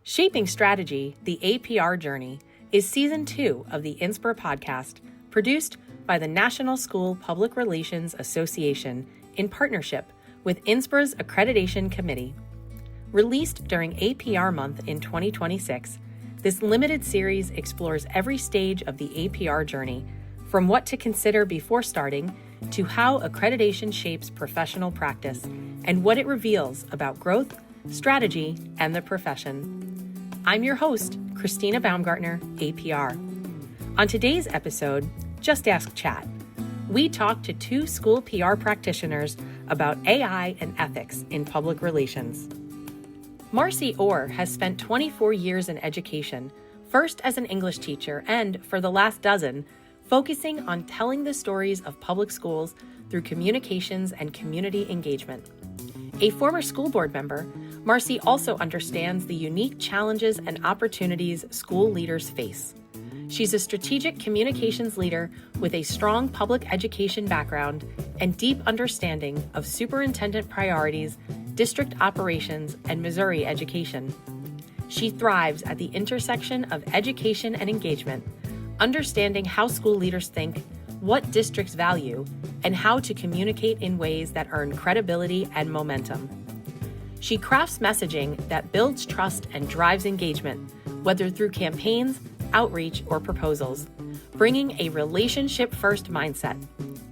Shaping Strategy, the APR Journey, is Season 2 of the NSPRA podcast, produced by the National School Public Relations Association in partnership with NSPRA's Accreditation Committee. Released during APR Month in 2026, this limited series explores every stage of the APR journey, from what to consider before starting to how accreditation shapes professional practice and what it reveals about growth, strategy, and the profession. I'm your host, Christina Baumgartner, APR. On today's episode, Just Ask Chat, we talk to two school PR practitioners about AI and ethics in public relations. Marcy Orr has spent 24 years in education, first as an English teacher and, for the last dozen, focusing on telling the stories of public schools through communications and community engagement. A former school board member, Marcy also understands the unique challenges and opportunities school leaders face. She's a strategic communications leader with a strong public education background and deep understanding of superintendent priorities, district operations, and Missouri education. She thrives at the intersection of education and engagement, understanding how school leaders think, what districts value, and how to communicate in ways that earn credibility and momentum. She crafts messaging that builds trust and drives engagement, whether through campaigns, outreach, or proposals, bringing a relationship-first mindset,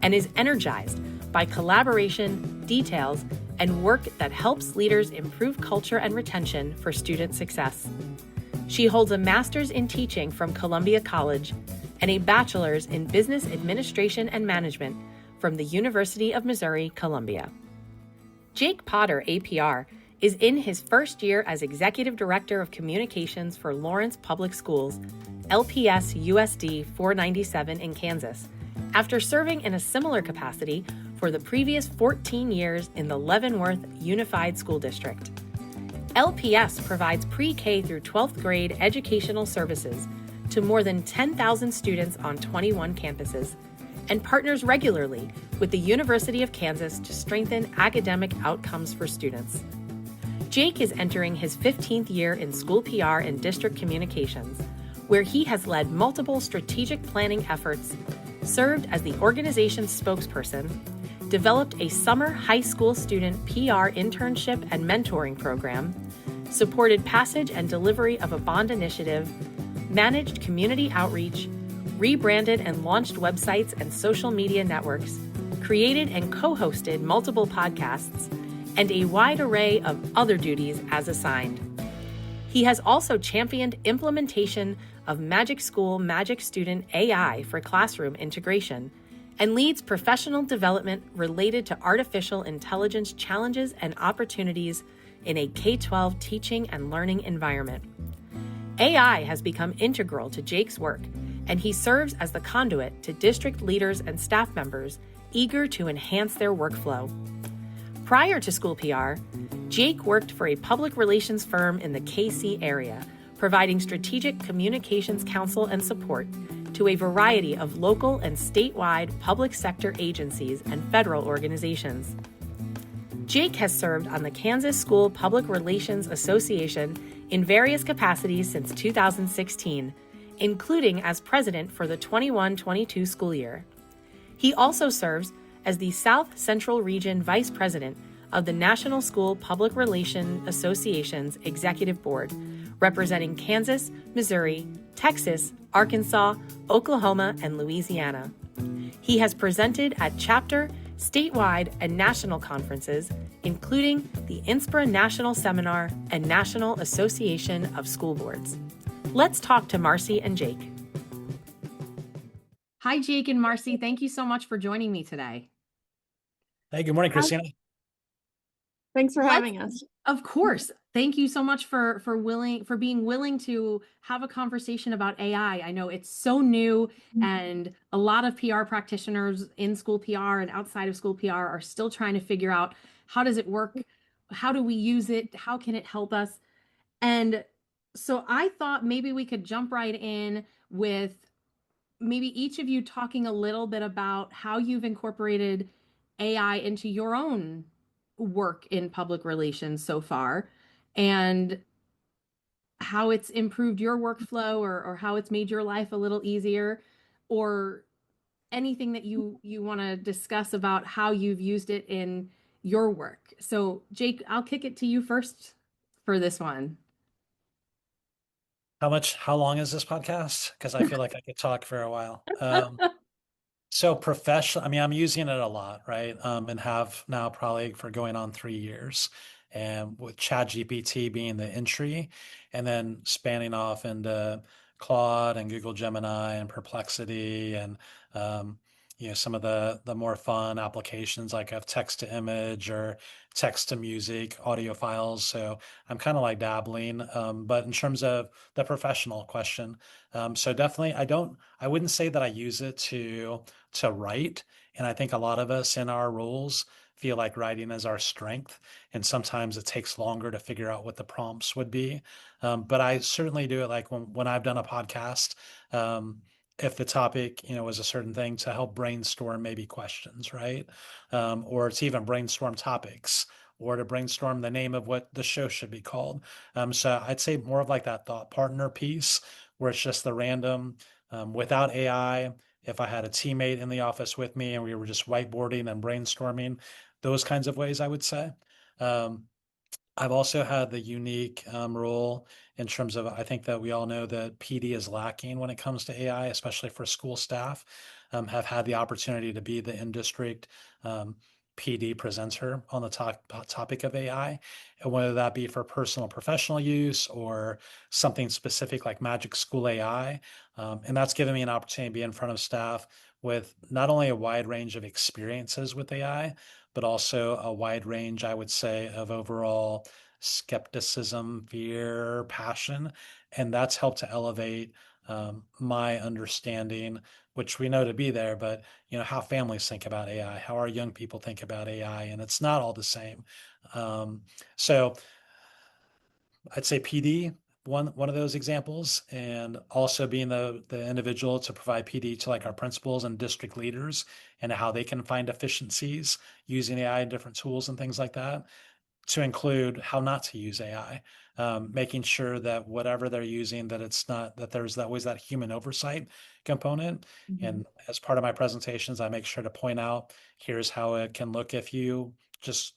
and is energized by collaboration, details, and work that helps leaders improve culture and retention for student success. She holds a master's in teaching from Columbia College and a bachelor's in business administration and management from the University of Missouri, Columbia. Jake Potter, APR, is in his first year as Executive Director of Communications for Lawrence Public Schools, LPS USD 497 in Kansas, after serving in a similar capacity for the previous 14 years in the Leavenworth Unified School District. LPS provides pre-K through 12th grade educational services to more than 10,000 students on 21 campuses and partners regularly with the University of Kansas to strengthen academic outcomes for students. Jake is entering his 15th year in school PR and district communications, where he has led multiple strategic planning efforts, served as the organization's spokesperson, developed a summer high school student PR internship and mentoring program, supported passage and delivery of a bond initiative, managed community outreach, rebranded and launched websites and social media networks, created and co-hosted multiple podcasts, and a wide array of other duties as assigned. He has also championed implementation of Magic School Magic Student AI for classroom integration and leads professional development related to artificial intelligence challenges and opportunities in a K-12 teaching and learning environment. AI has become integral to Jake's work, and he serves as the conduit to district leaders and staff members eager to enhance their workflow. Prior to school PR, Jake worked for a public relations firm in the KC area, providing strategic communications counsel and support to a variety of local and statewide public sector agencies and federal organizations. Jake has served on the Kansas School Public Relations Association in various capacities since 2016, including as president for the 21-22 school year. He also serves as the South Central Region Vice President of the National School Public Relations Association's Executive Board, representing Kansas, Missouri, Texas, Arkansas, Oklahoma, and Louisiana. He has presented at chapter, statewide, and national conferences, including the NSPRA National Seminar and National Association of School Boards. Let's talk to Marcy and Jake. Hi, Jake and Marcy. Thank you so much for joining me today. Hey, good morning, Christina. Thanks for having us. Of course. Thank you so much for being willing to have a conversation about AI. I know it's so new, and a lot of PR practitioners in school PR and outside of school PR are still trying to figure out, how does it work? How do we use it? How can it help us? And so I thought maybe we could jump right in with maybe each of you talking a little bit about how you've incorporated AI into your own work in public relations so far, and how it's improved your workflow or how it's made your life a little easier, or anything that you want to discuss about how you've used it in your work. So Jake, I'll kick it to you first for this one. How long is this podcast? Because I feel like I could talk for a while. So professional, I mean, I'm using it a lot, right? And have now probably for going on 3 years. And with ChatGPT being the entry, and then spanning off into Claude and Google Gemini and Perplexity and um, some of the more fun applications like of text to image or text to music, audio files. So I'm kind of like dabbling. But in terms of the professional question, so definitely I wouldn't say that I use it to write. And I think a lot of us in our roles feel like writing is our strength. And sometimes it takes longer to figure out what the prompts would be. But I certainly do it like when I've done a podcast. If the topic, is a certain thing to help brainstorm maybe questions, right? Or to even brainstorm topics or to brainstorm the name of what the show should be called. So I'd say more of like that thought partner piece where it's just the random, without AI. If I had a teammate in the office with me and we were just whiteboarding and brainstorming, those kinds of ways I would say. Um, I've also had the unique role in terms of I think that we all know that PD is lacking when it comes to AI, especially for school staff. Have had the opportunity to be the in-district PD presenter on the topic of AI, and whether that be for personal professional use or something specific like Magic School AI. And that's given me an opportunity to be in front of staff with not only a wide range of experiences with AI, but also a wide range, I would say, of overall skepticism, fear, passion. And that's helped to elevate my understanding, which we know to be there, but how families think about AI, how our young people think about AI, and it's not all the same. So I'd say PD, one of those examples, and also being the individual to provide PD to like our principals and district leaders and how they can find efficiencies using AI and different tools and things like that, to include how not to use AI, making sure that whatever they're using, that it's not that there's always that human oversight component. Mm-hmm. And as part of my presentations, I make sure to point out here's how it can look if you just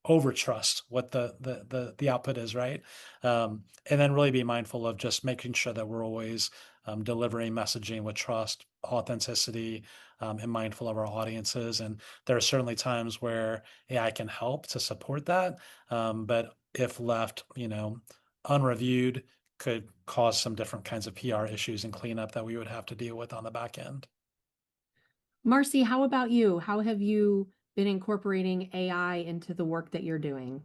over trust what the output is, right? And then really be mindful of just making sure that we're always delivering messaging with trust, authenticity, and mindful of our audiences. And there are certainly times where AI can help to support that, but if left, unreviewed, could cause some different kinds of PR issues and cleanup that we would have to deal with on the back end. Marcy, how about you? How have you been incorporating AI into the work that you're doing?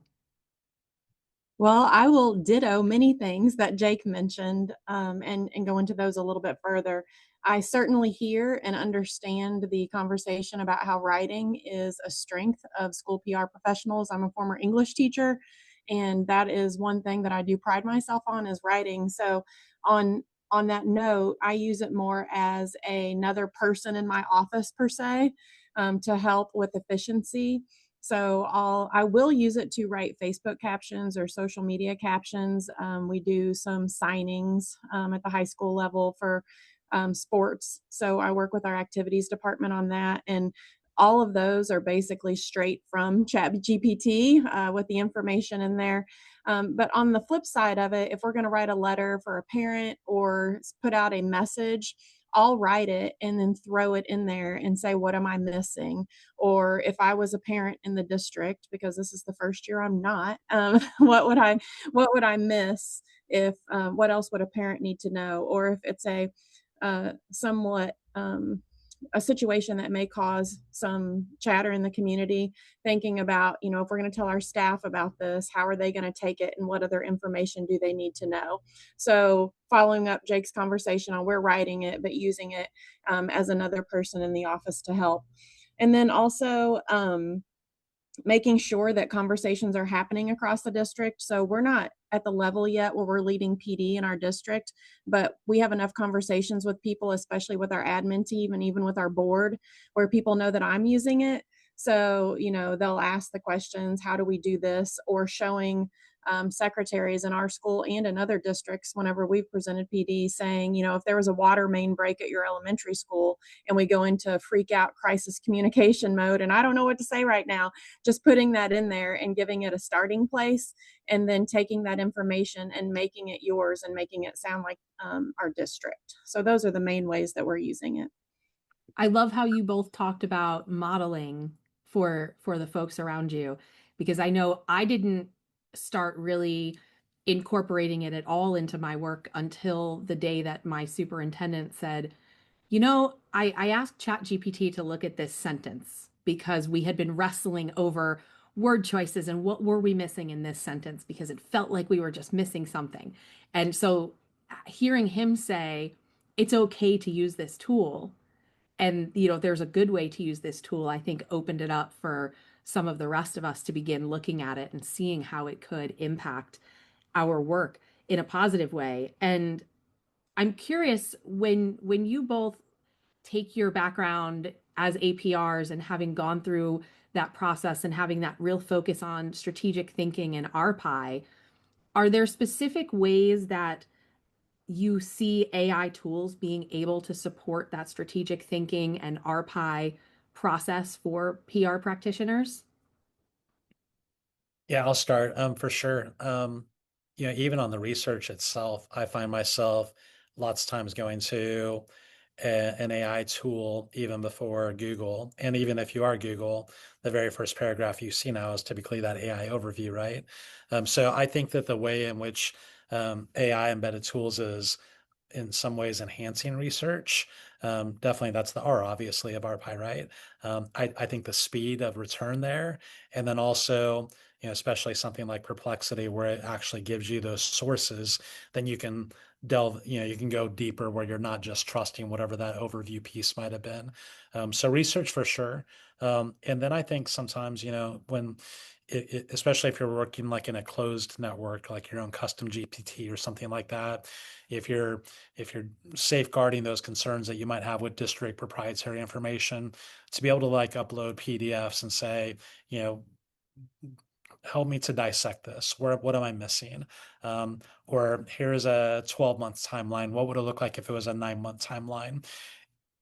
Well, I will ditto many things that Jake mentioned, and go into those a little bit further. I certainly hear and understand the conversation about how writing is a strength of school PR professionals. I'm a former English teacher, and that is one thing that I do pride myself on is writing. So on that note, I use it more as another person in my office per se, to help with efficiency. So I will use it to write Facebook captions or social media captions. We do some signings at the high school level for sports. So I work with our activities department on that, and all of those are basically straight from ChatGPT with the information in there. But on the flip side of it, if we're going to write a letter for a parent or put out a message, I'll write it and then throw it in there and say, what am I missing? Or if I was a parent in the district, because this is the first year I'm not, what would I miss? If what else would a parent need to know? Or if it's somewhat a situation that may cause some chatter in the community, thinking about, if we're going to tell our staff about this, how are they going to take it and what other information do they need to know? So following up Jake's conversation on we're writing it, but using it as another person in the office to help. And then also making sure that conversations are happening across the district. So we're not at the level yet where we're leading PD in our district, but we have enough conversations with people, especially with our admin team and even with our board, where people know that I'm using it. So, they'll ask the questions, how do we do this? Or showing secretaries in our school and in other districts whenever we've presented PD saying, if there was a water main break at your elementary school and we go into freak out crisis communication mode and I don't know what to say right now, just putting that in there and giving it a starting place and then taking that information and making it yours and making it sound like our district. So those are the main ways that we're using it. I love how you both talked about modeling for the folks around you, because I know I didn't start really incorporating it at all into my work until the day that my superintendent said, I asked ChatGPT to look at this sentence because we had been wrestling over word choices and what were we missing in this sentence because it felt like we were just missing something. And so hearing him say, it's okay to use this tool, and there's a good way to use this tool, I think opened it up for some of the rest of us to begin looking at it and seeing how it could impact our work in a positive way. And I'm curious, when you both take your background as APRs and having gone through that process and having that real focus on strategic thinking and RPI, are there specific ways that you see AI tools being able to support that strategic thinking and RPI process for PR practitioners? Yeah, I'll start. For sure. Even on the research itself, I find myself lots of times going to an AI tool even before Google. And even if you are Google, the very first paragraph you see now is typically that AI overview, right? So I think that the way in which AI embedded tools is in some ways enhancing research. Definitely that's the R, obviously, of RPI, right? I think the speed of return there, and then also, especially something like Perplexity, where it actually gives you those sources, then you can delve, you can go deeper where you're not just trusting whatever that overview piece might have been. So research for sure. And then I think sometimes, when especially if you're working like in a closed network, like your own custom GPT or something like that, if you're safeguarding those concerns that you might have with district proprietary information, to be able to like upload PDFs and say, you know, help me to dissect this. What am I missing? Or here's a 12-month timeline. What would it look like if it was a 9-month timeline?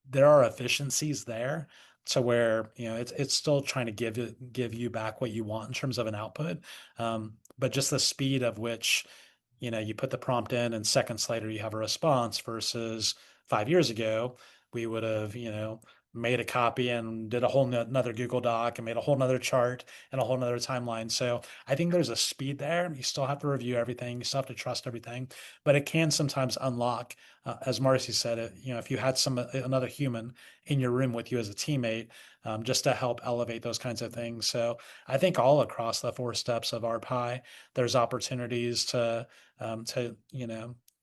There are efficiencies there to where it's still trying to give you back what you want in terms of an output, but just the speed of which you put the prompt in and seconds later you have a response versus 5 years ago we would have made a copy and did a whole another Google Doc and made a whole nother chart and a whole nother timeline. So I think there's a speed there. You still have to review everything. You still have to trust everything, but it can sometimes unlock, as Marcy said, if you had another human in your room with you as a teammate, just to help elevate those kinds of things. So I think all across the 4 steps of RPI, there's opportunities to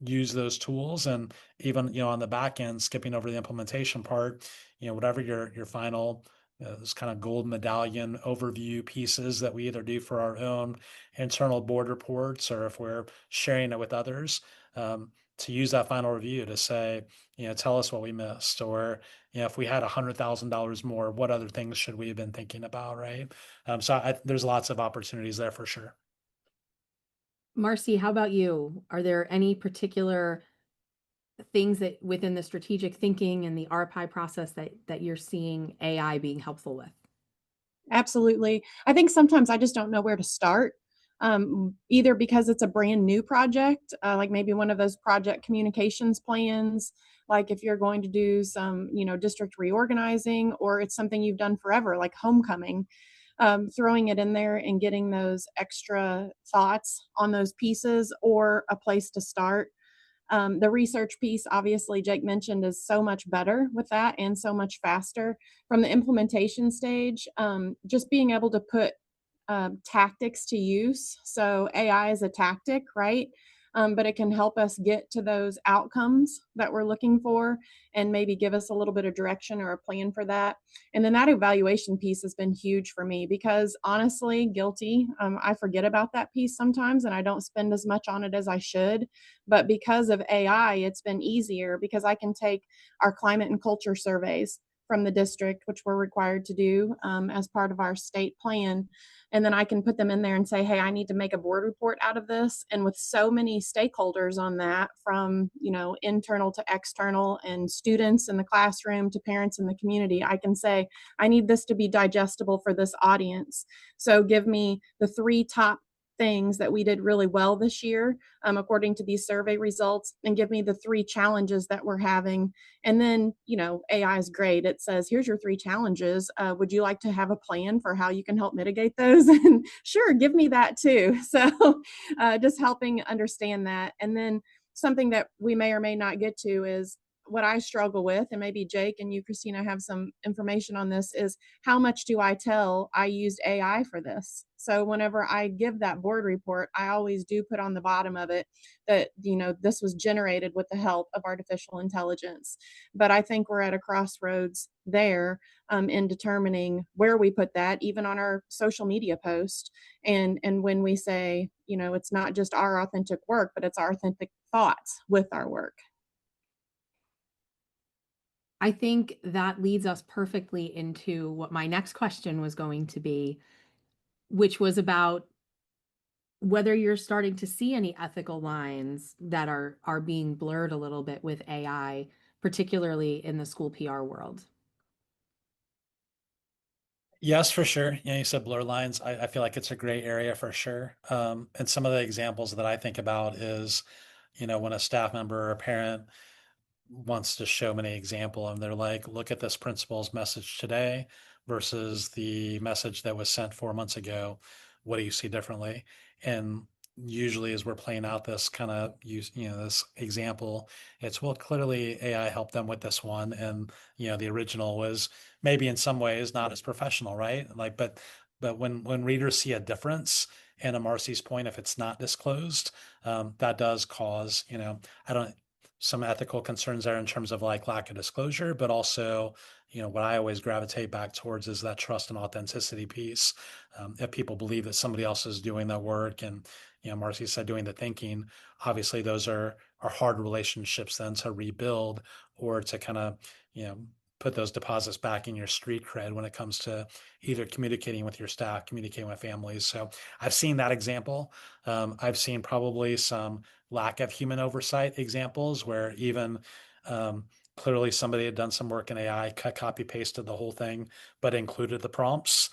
use those tools, and even on the back end, skipping over the implementation part, whatever your final those kind of gold medallion overview pieces that we either do for our own internal board reports or if we're sharing it with others, to use that final review to say, tell us what we missed, or if we had $100,000 more, what other things should we have been thinking about, right? So there's lots of opportunities there for sure. Marcy, how about you? Are there any particular things that within the strategic thinking and the RPI process that you're seeing AI being helpful with? Absolutely. I think sometimes I just don't know where to start, either because it's a brand new project, like maybe one of those project communications plans, like if you're going to do some, district reorganizing, or it's something you've done forever, like homecoming. Throwing it in there and getting those extra thoughts on those pieces or a place to start. The research piece, obviously, Jake mentioned, is so much better with that and so much faster. From the implementation stage, just being able to put tactics to use. So AI is a tactic, right? But it can help us get to those outcomes that we're looking for and maybe give us a little bit of direction or a plan for that. And then that evaluation piece has been huge for me because honestly, guilty, I forget about that piece sometimes and I don't spend as much on it as I should. But because of AI, it's been easier because I can take our climate and culture surveys from the district, which we're required to do as part of our state plan. And then I can put them in there and say, hey, I need to make a board report out of this. And with so many stakeholders on that, from, internal to external, and students in the classroom to parents in the community, I can say, I need this to be digestible for this audience. So give me the 3 top things that we did really well this year, according to these survey results, and give me the 3 challenges that we're having. And then, AI is great. It says, here's your 3 challenges. Would you like to have a plan for how you can help mitigate those? And sure, give me that too. So just helping understand that. And then something that we may or may not get to is what I struggle with, and maybe Jake and you, Christina, have some information on this, is how much do I tell I used AI for this? So whenever I give that board report, I always do put on the bottom of it that, this was generated with the help of artificial intelligence. But I think we're at a crossroads there in determining where we put that, even on our social media post. And when we say, it's not just our authentic work, but it's our authentic thoughts with our work. I think that leads us perfectly into what my next question was going to be, which was about whether you're starting to see any ethical lines that are being blurred a little bit with AI, particularly in the school PR world. Yes, for sure. You said blur lines. I feel like it's a gray area for sure. And some of the examples that I think about is, when a staff member or a parent wants to show me an example and they're like, look at this principal's message today versus the message that was sent 4 months ago. What do you see differently? And usually as we're playing out this kind of this example, it's, well, clearly AI helped them with this one. And, the original was maybe in some ways not as professional, right? Like, but when readers see a difference, and to Marcy's point, if it's not disclosed, that does cause, I don't, some ethical concerns there in terms of like lack of disclosure, but also, what I always gravitate back towards is that trust and authenticity piece. If people believe that somebody else is doing the work and, Marcy said doing the thinking, obviously those are hard relationships then to rebuild or to kind of, put those deposits back in your street cred when it comes to either communicating with your staff, communicating with families. So I've seen that example. I've seen probably some lack of human oversight examples where even clearly somebody had done some work in AI, cut, copy, pasted the whole thing, but included the prompts.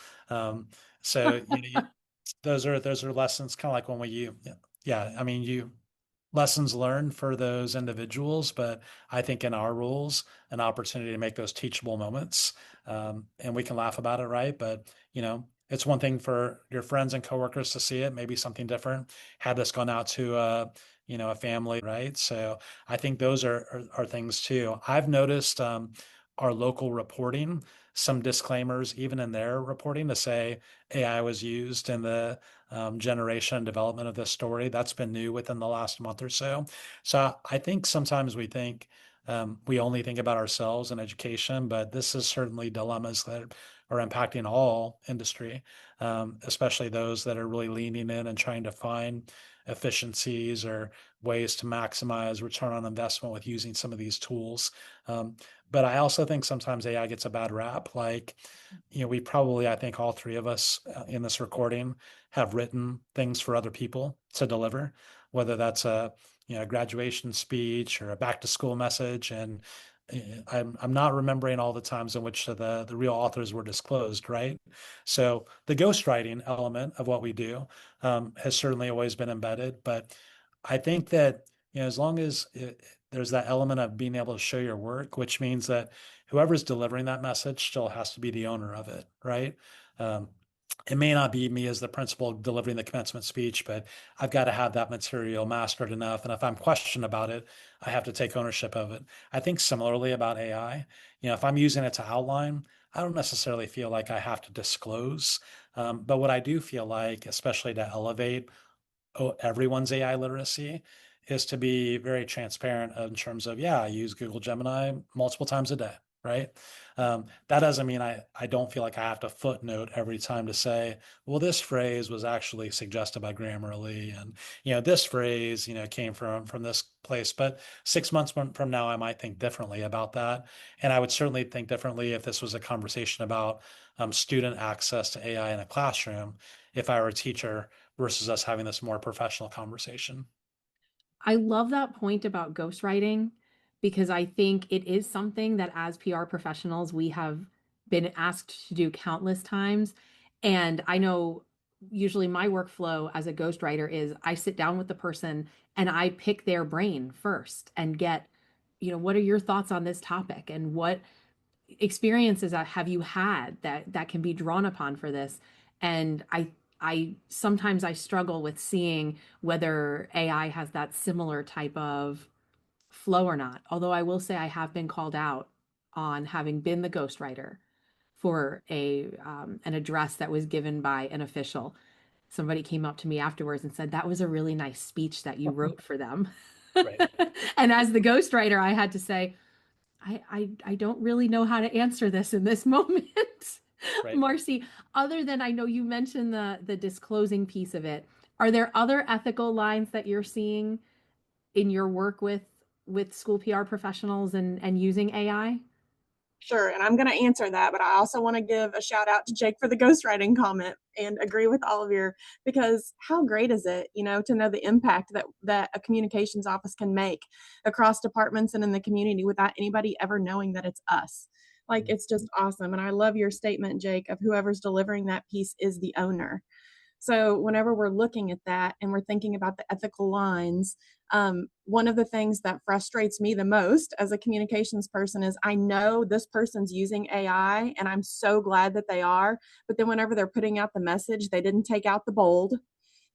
So those are lessons, kind of like when yeah, I mean, lessons learned for those individuals, but I think in our rules, an opportunity to make those teachable moments. And we can laugh about it, right? But, it's one thing for your friends and coworkers to see it, maybe something different. Had this gone out to a family, right? So I think those are things too. I've noticed our local reporting, some disclaimers, even in their reporting, to say AI was used in the generation and development of this story. That's been new within the last month or so. So I think sometimes we think we only think about ourselves in education, but this is certainly dilemmas that are impacting all industry, especially those that are really leaning in and trying to find efficiencies or ways to maximize return on investment with using some of these tools. But I also think sometimes AI gets a bad rap. Like, we probably, I think all 3 of us in this recording have written things for other people to deliver, whether that's a graduation speech or a back to school message. And I'm not remembering all the times in which the real authors were disclosed, right? So the ghostwriting element of what we do has certainly always been embedded. But I think that, as long as there's that element of being able to show your work, which means that whoever's delivering that message still has to be the owner of it, right? It may not be me as the principal delivering the commencement speech, but I've got to have that material mastered enough. And if I'm questioned about it, I have to take ownership of it. I think similarly about AI, if I'm using it to outline, I don't necessarily feel like I have to disclose. But what I do feel like, especially to elevate everyone's AI literacy, is to be very transparent in terms of, yeah, I use Google Gemini multiple times a day. right? That doesn't mean I don't feel like I have to footnote every time to say, well, this phrase was actually suggested by Grammarly, and this phrase came from this place. But 6 months from now, I might think differently about that, and I would certainly think differently if this was a conversation about student access to AI in a classroom, if I were a teacher, versus us having this more professional conversation. I love that point about ghostwriting because I think it is something that as PR professionals we have been asked to do countless times. And I know usually my workflow as a ghostwriter is I sit down with the person and I pick their brain first and get, what are your thoughts on this topic and what experiences that have you had that can be drawn upon for this. And I sometimes I struggle with seeing whether AI has that similar type of flow or not, although I will say I have been called out on having been the ghostwriter for a an address that was given by an official. Somebody came up to me afterwards and said that was a really nice speech that you wrote for them. Right. And as the ghostwriter I had to say I don't really know how to answer this in this moment. Right. Marcy, other than I know you mentioned the disclosing piece of it, are there other ethical lines that you're seeing in your work with school PR professionals and using AI? Sure, and I'm going to answer that, but I also want to give a shout out to Jake for the ghostwriting comment and agree with all of your, because how great is it, to know the impact that a communications office can make across departments and in the community without anybody ever knowing that it's us. Like, it's just awesome. And I love your statement, Jake, of whoever's delivering that piece is the owner. So whenever we're looking at that and we're thinking about the ethical lines, one of the things that frustrates me the most as a communications person is I know this person's using AI and I'm so glad that they are. But then whenever they're putting out the message, they didn't take out the bold.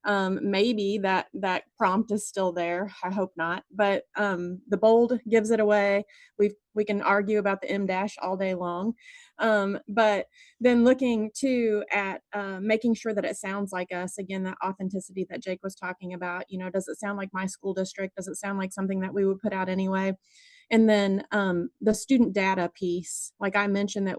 Maybe that prompt is still there. I hope not. But the bold gives it away. We can argue about the M dash all day long. But then looking too at making sure that it sounds like us, again, that authenticity that Jake was talking about, does it sound like my school district? Does it sound like something that we would put out anyway? And then the student data piece, like I mentioned that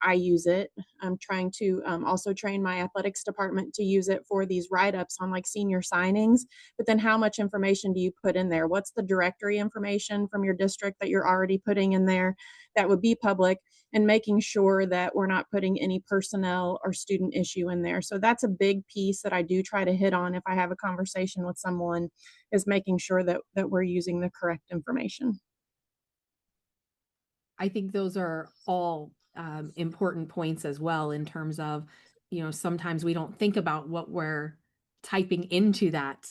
I use it. I'm trying to also train my athletics department to use it for these write-ups on like senior signings. But then how much information do you put in there? What's the directory information from your district that you're already putting in there that would be public? And making sure that we're not putting any personnel or student issue in there. So that's a big piece that I do try to hit on if I have a conversation with someone, is making sure that we're using the correct information. I think those are all important points as well in terms of, sometimes we don't think about what we're typing into that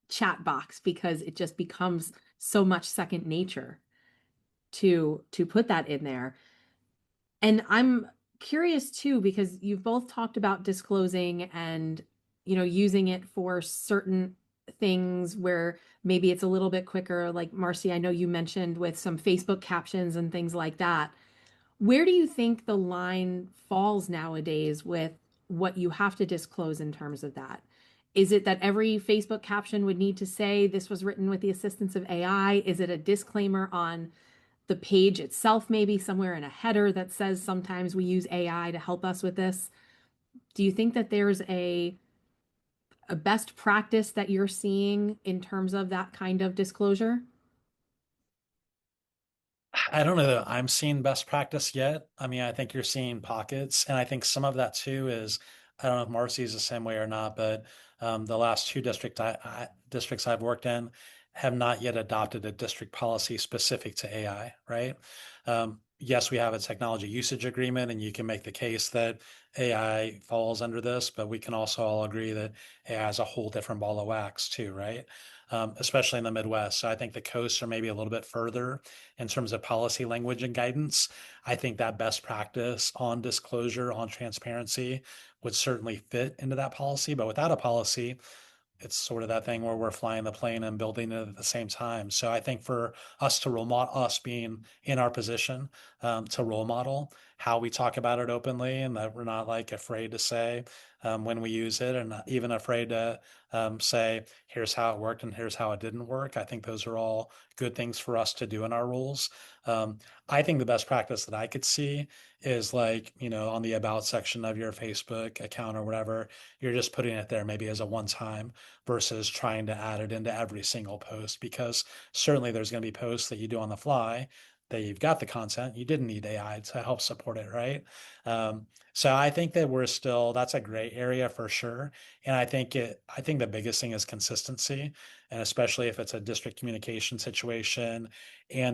chat box because it just becomes so much second nature to put that in there. And I'm curious too, because you've both talked about disclosing and, using it for certain things where maybe it's a little bit quicker. Like Marcy, I know you mentioned with some Facebook captions and things like that. Where do you think the line falls nowadays with what you have to disclose in terms of that? Is it that every Facebook caption would need to say this was written with the assistance of AI? Is it a disclaimer on the page itself, maybe somewhere in a header that says sometimes we use AI to help us with this? Do you think that there's a best practice that you're seeing in terms of that kind of disclosure? I don't know that I'm seeing best practice yet. I mean, I think you're seeing pockets, and I think some of that too is, I don't know if Marcy's the same way or not, but the last two districts I've worked in have not yet adopted a district policy specific to AI, right? Yes, we have a technology usage agreement, and you can make the case that AI falls under this, but we can also all agree that AI is a whole different ball of wax too, right? Especially in the Midwest. So I think the coasts are maybe a little bit further in terms of policy language and guidance. I think that best practice on disclosure, on transparency would certainly fit into that policy. But without a policy, it's sort of that thing where we're flying the plane and building it at the same time. So I think for us to role model, us being in our position to role model how we talk about it openly, and that we're not like afraid to say, when we use it, and not even afraid to say, here's how it worked and here's how it didn't work. I think those are all good things for us to do in our rules. I think the best practice that I could see is like, on the about section of your Facebook account or whatever, you're just putting it there maybe as a one time versus trying to add it into every single post, because certainly there's going to be posts that you do on the fly that you've got the content, you didn't need AI to help support it, right? So I think that that's a gray area for sure. And I think the biggest thing is consistency, and especially if it's a district communication situation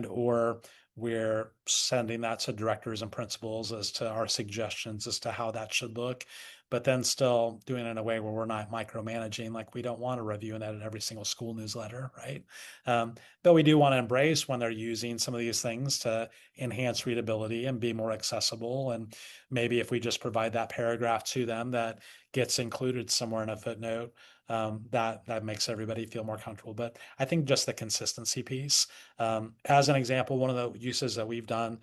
or we're sending that to directors and principals as to our suggestions as to how that should look, but then still doing it in a way where we're not micromanaging. Like, we don't want to review and edit every single school newsletter, right? But we do want to embrace when they're using some of these things to enhance readability and be more accessible. And maybe if we just provide that paragraph to them that gets included somewhere in a footnote, that makes everybody feel more comfortable. But I think just the consistency piece. As an example, one of the uses that we've done,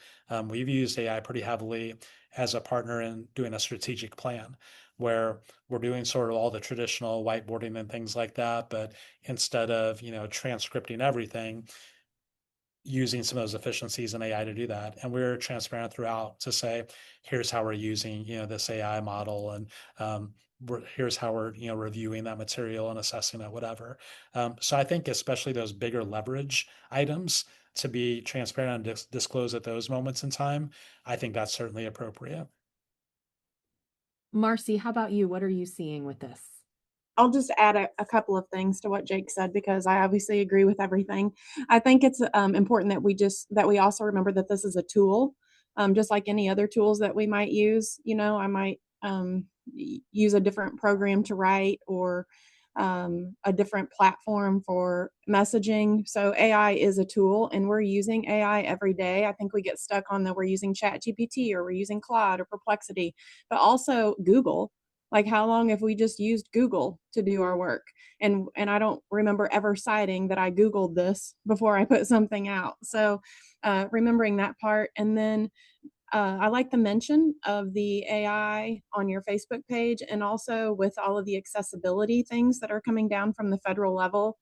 we've used AI pretty heavily as a partner in doing a strategic plan, where we're doing sort of all the traditional whiteboarding and things like that, but instead of transcripting everything, using some of those efficiencies in AI to do that. And we're transparent throughout to say, here's how we're using, this AI model, and here's how we're, reviewing that material and assessing it, whatever. So I think especially those bigger leverage items, to be transparent and disclose at those moments in time, I think that's certainly appropriate. Marcy, how about you? What are you seeing with this? I'll just add a couple of things to what Jake said, because I obviously agree with everything. I think it's important that we also remember that this is a tool, just like any other tools that we might use. I might use a different program to write, or a different platform for messaging. So AI is a tool, and we're using AI every day. I think we get stuck on that we're using ChatGPT, or we're using Claude or Perplexity, but also Google. Like, how long have we just used Google to do our work? And I don't remember ever citing that I Googled this before I put something out. So remembering that part. And then I like the mention of the AI on your Facebook page, and also with all of the accessibility things that are coming down from the federal level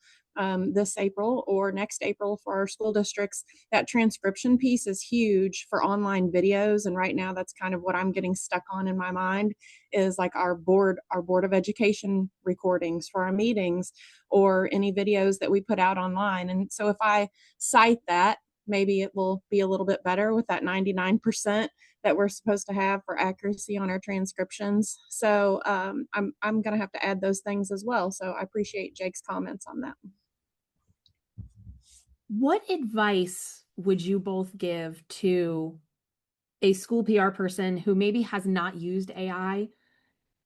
this April or next April for our school districts. That transcription piece is huge for online videos, and right now that's kind of what I'm getting stuck on in my mind, is like our board of education recordings for our meetings, or any videos that we put out online. And so if I cite that, maybe it will be a little bit better with that 99% that we're supposed to have for accuracy on our transcriptions. So I'm going to have to add those things as well. So I appreciate Jake's comments on that. What advice would you both give to a school PR person who maybe has not used AI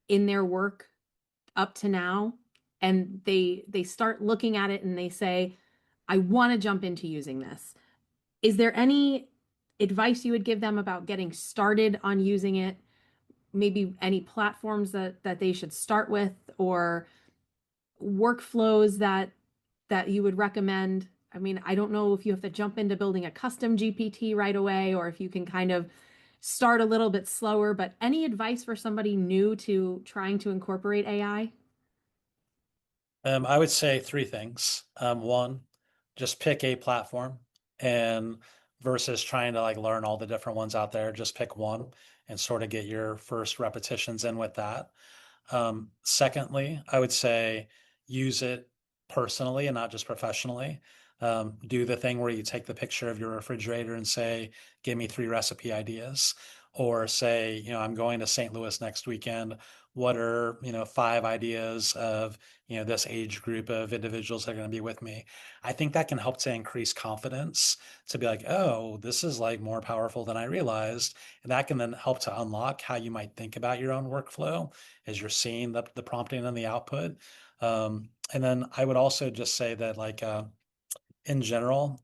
in their work up to now, and they start looking at it and they say, I want to jump into using this? Is there any advice you would give them about getting started on using it? Maybe any platforms that they should start with, or workflows that you would recommend? I mean, I don't know if you have to jump into building a custom GPT right away, or if you can kind of start a little bit slower, but any advice for somebody new to trying to incorporate AI? I would say three things. One, just pick a platform, and versus trying to like learn all the different ones out there, just pick one and sort of get your first repetitions in with that. Secondly, I would say use it personally and not just professionally. Do the thing where you take the picture of your refrigerator and say, give me 3 recipe ideas. Or say, I'm going to St. Louis next weekend. What are, 5 ideas of, this age group of individuals that are going to be with me? I think that can help to increase confidence, to be like, oh, this is like more powerful than I realized. And that can then help to unlock how you might think about your own workflow as you're seeing the prompting and the output. And then I would also just say that, like, in general,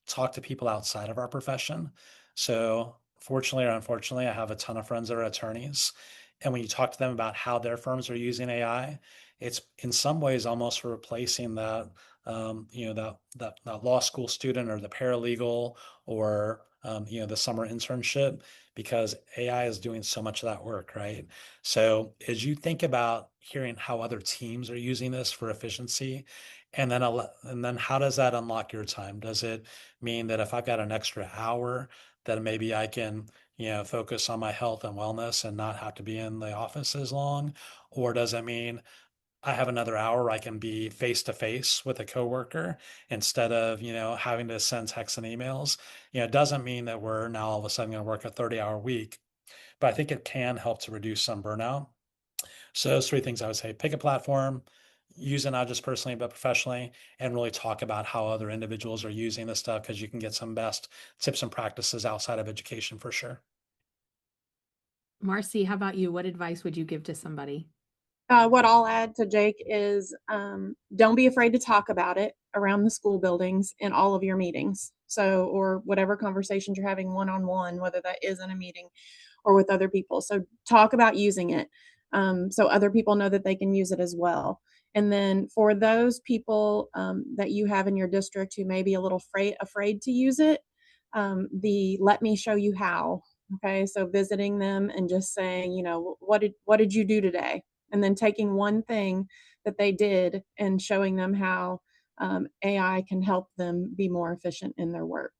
talk to people outside of our profession. So, fortunately or unfortunately, I have a ton of friends that are attorneys. And when you talk to them about how their firms are using AI, it's in some ways almost replacing that, that law school student or the paralegal or the summer internship, because AI is doing so much of that work, right? So as you think about hearing how other teams are using this for efficiency, and then how does that unlock your time? Does it mean that if I've got an extra hour, that maybe I can, focus on my health and wellness and not have to be in the office as long? Or does it mean I have another hour where I can be face to face with a coworker instead of, having to send texts and emails? It doesn't mean that we're now all of a sudden going to work a 30-hour week, but I think it can help to reduce some burnout. So those three things I would say: pick a platform, use it not just personally, but professionally, and really talk about how other individuals are using this stuff, because you can get some best tips and practices outside of education for sure. Marcy, how about you? What advice would you give to somebody? What I'll add to Jake is don't be afraid to talk about it around the school buildings in all of your meetings. So, or whatever conversations you're having one-on-one, whether that is in a meeting or with other people. So talk about using it so other people know that they can use it as well. And then for those people that you have in your district who may be a little afraid to use it, the let me show you how. Okay, so visiting them and just saying, what did you do today? And then taking one thing that they did and showing them how AI can help them be more efficient in their work.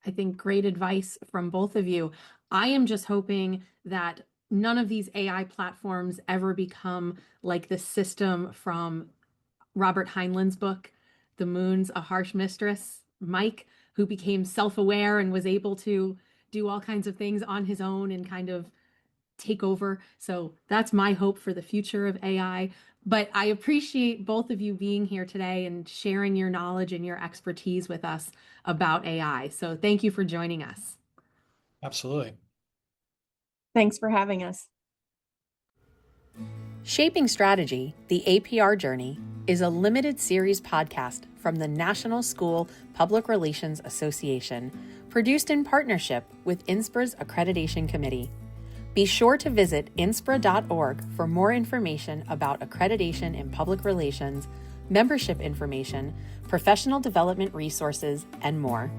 I think great advice from both of you. I am just hoping that none of these AI platforms ever become like the system from Robert Heinlein's book, The Moon's a Harsh Mistress. Mike, who became self-aware and was able to do all kinds of things on his own and kind of take over. So that's my hope for the future of AI. But I appreciate both of you being here today and sharing your knowledge and your expertise with us about AI. So thank you for joining us. Absolutely. Thanks for having us. Shaping Strategy, the APR Journey, is a limited series podcast from the National School Public Relations Association, produced in partnership with INSPRA's Accreditation Committee. Be sure to visit inspra.org for more information about accreditation in public relations, membership information, professional development resources, and more.